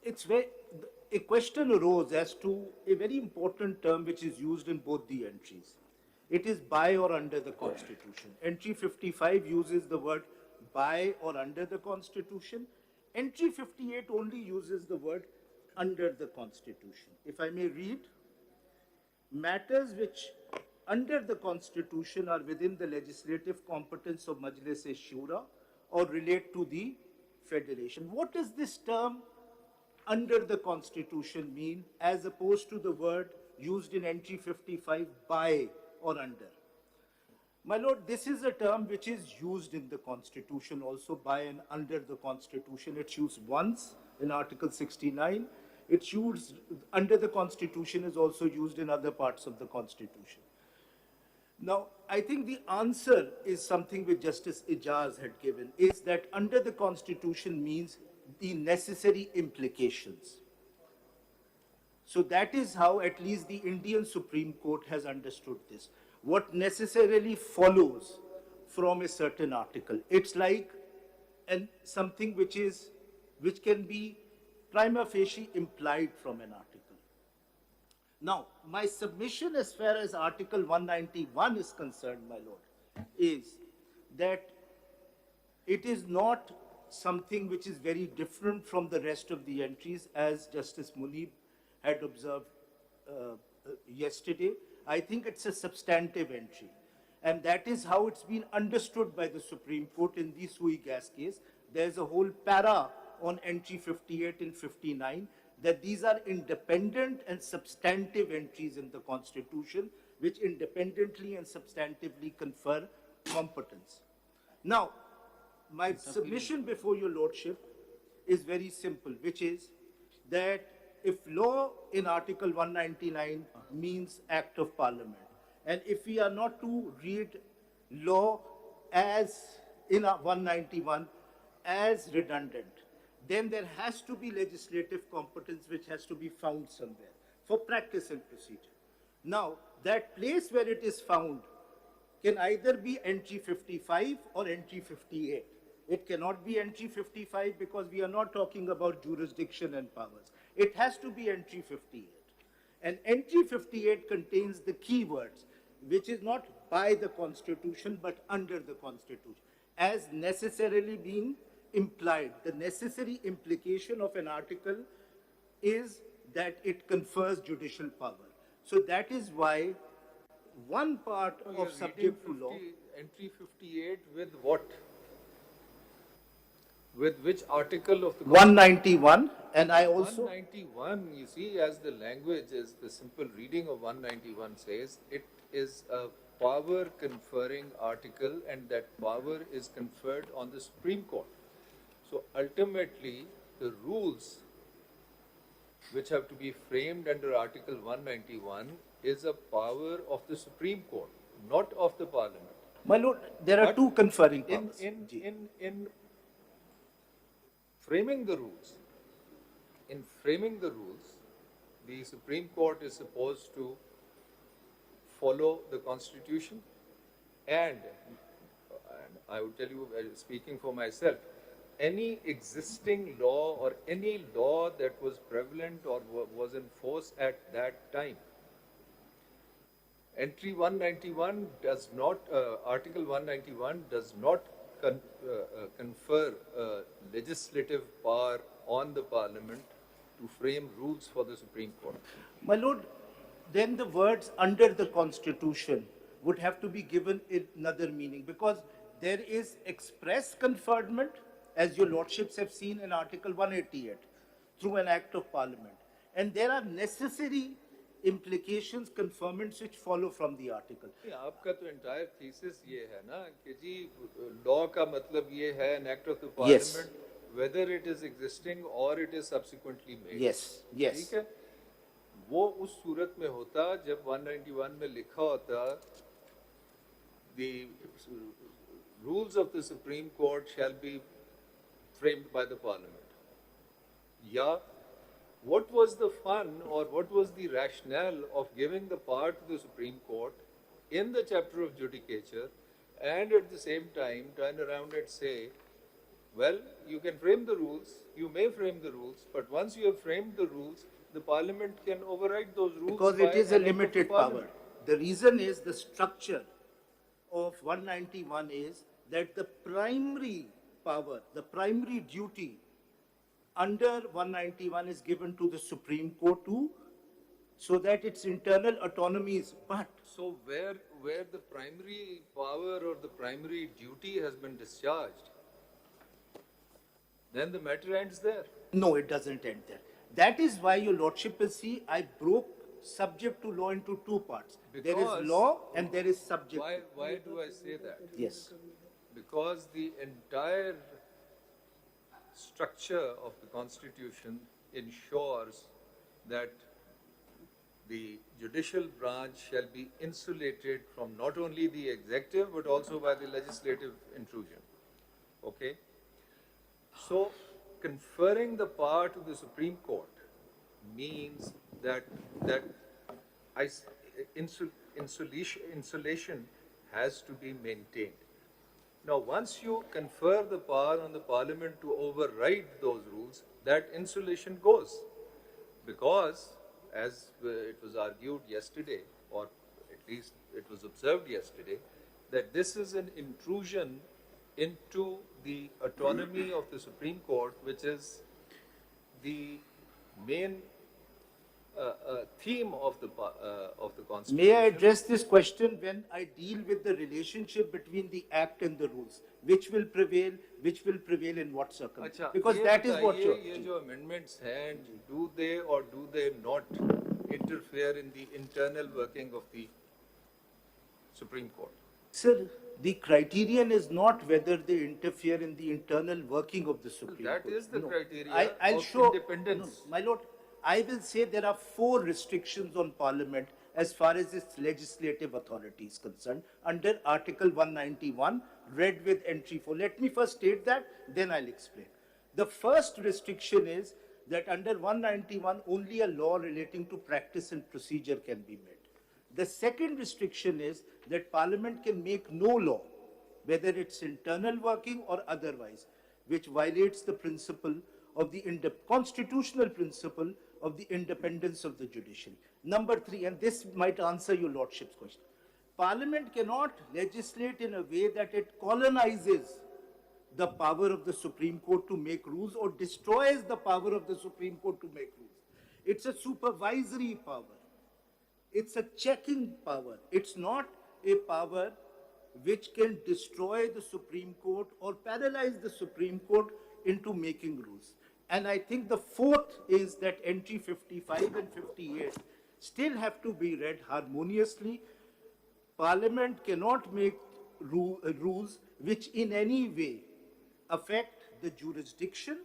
it's very, a question arose as to a very important term which is used in both the entries. It is by or under the Constitution. Entry 55 uses the word by or under the Constitution. Entry 58 only uses the word under the Constitution. If I may read, matters which under the Constitution are within the legislative competence of Majlis-e-Shura or relate to the Federation. What does this term under the Constitution mean as opposed to the word used in entry 55 by or under? My lord, this is a term which is used in the Constitution also by and under the Constitution. It's used once in Article 69. It's used under the Constitution is also used in other parts of the Constitution. Now, I think the answer is something which Justice Ijaz had given, is that under the Constitution means the necessary implications. So that is how at least the Indian Supreme Court has understood this. What necessarily follows from a certain article. It's like something which can be prima facie implied from an article. Now, my submission as far as Article 191 is concerned, my lord, is that it is not something which is very different from the rest of the entries, as Justice Munib had observed yesterday. I think it's a substantive entry. And that is how it's been understood by the Supreme Court in the sui gas case. There's a whole para on entry 58 and 59 that these are independent and substantive entries in the Constitution which independently and substantively confer competence. Now, my submission before your lordship is very simple, which is that if law in Article 199 means Act of Parliament, and if we are not to read law as in 191 as redundant, then there has to be legislative competence which has to be found somewhere for practice and procedure. Now, that place where it is found can either be entry 55 or entry 58. It cannot be entry 55 because we are not talking about jurisdiction and powers. It has to be entry 58. And entry 58 contains the key words, which is not by the Constitution but under the Constitution, as necessarily being implied. The necessary implication of an article is that it confers judicial power. So that is why one part of subject to law. Entry 58 with what? With which article of the 191, and I also 191, you see, as the language is, the simple reading of 191 says, it is a power conferring article, and that power is conferred on the Supreme Court. So ultimately, the rules which have to be framed under Article 191 is a power of the Supreme Court, not of the Parliament. My lord, there are But two conferring powers. In framing the rules, the Supreme Court is supposed to follow the Constitution, and I would tell you, speaking for myself, any existing law or any law that was prevalent or was in force at that time. Entry 191 does not, Article 191 does not confer legislative power on the Parliament to frame rules for the Supreme Court. My lord, then the words under the Constitution would have to be given another meaning, because there is express conferment, as your lordships have seen in Article 188, through an Act of Parliament. And there are necessary implications, conferments which follow from the article. आपका तो entire thesis ये है ना कि जी law का मतलब ये है an act of the Parliament, whether it is existing or it is subsequently made. Yes, yes. ठीक है? वो उस सूरत में होता जब 191 में लिखा होता the rules of the Supreme Court shall be framed by the Parliament. Yeah. What was the fun or what was the rationale of giving the power to the Supreme Court in the chapter of judicature and at the same time turn around and say Well, you can frame the rules, you may frame the rules, but once you have framed the rules, the parliament can override those rules. Because by it is a an act of the limited power. parliament. The reason is the structure of 191 is that the primary power, the primary duty under 191 is given to the Supreme Court too, so that its internal autonomy is, but So where the primary power or the primary duty has been discharged, then the matter ends there. no, it doesn't end there. That is why, your lordship will see, I broke subject to law into two parts. There Because- is law and there is subject. Why do I say that? Yes. Because the entire structure of the Constitution ensures that the judicial branch shall be insulated from not only the executive but also by the legislative intrusion. Okay? So, conferring the power to the Supreme Court means that insulation has to be maintained. Now, once you confer the power on the Parliament to override those rules, that insulation goes. Because, as it was argued yesterday, or at least it was observed yesterday, that this is an intrusion into the autonomy of the Supreme Court, which is the main theme of the Constitution. May I address this question when I deal with the relationship between the Act and the rules? Which will prevail in what circumstances? अच्छा, Because ये that is what बताइए, ये जो amendments हैं, do they or do they not interfere in the internal working of the Supreme Court? Sir, the criterion is not whether they interfere in the internal working of the Supreme Court. That is the criteria I'll of show, independence. No, my lord, I will say there are 4 restrictions on Parliament as far as its legislative authority is concerned under Article 191, read with entry 4. Let me first state that, then I'll explain. The first restriction is that under 191, only a law relating to practice and procedure can be made. The second restriction is that Parliament can make no law, whether it's internal working or otherwise, which violates the principle of the constitutional principle of the independence of the judiciary. Number 3, and this might answer your lordship's question. Parliament cannot legislate in a way that it colonizes the power of the Supreme Court to make rules or destroys the power of the Supreme Court to make rules. It's a supervisory power. It's a checking power. It's not a power which can destroy the Supreme Court or paralyze the Supreme Court into making rules. And I think the fourth is that entry 55 and 58 still have to be read harmoniously. Parliament cannot make rules which in any way affect the jurisdiction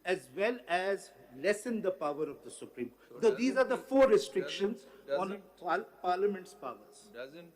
as well as lessen the power of the Supreme Court. So these are the 4 restrictions on Parliament's powers. Doesn't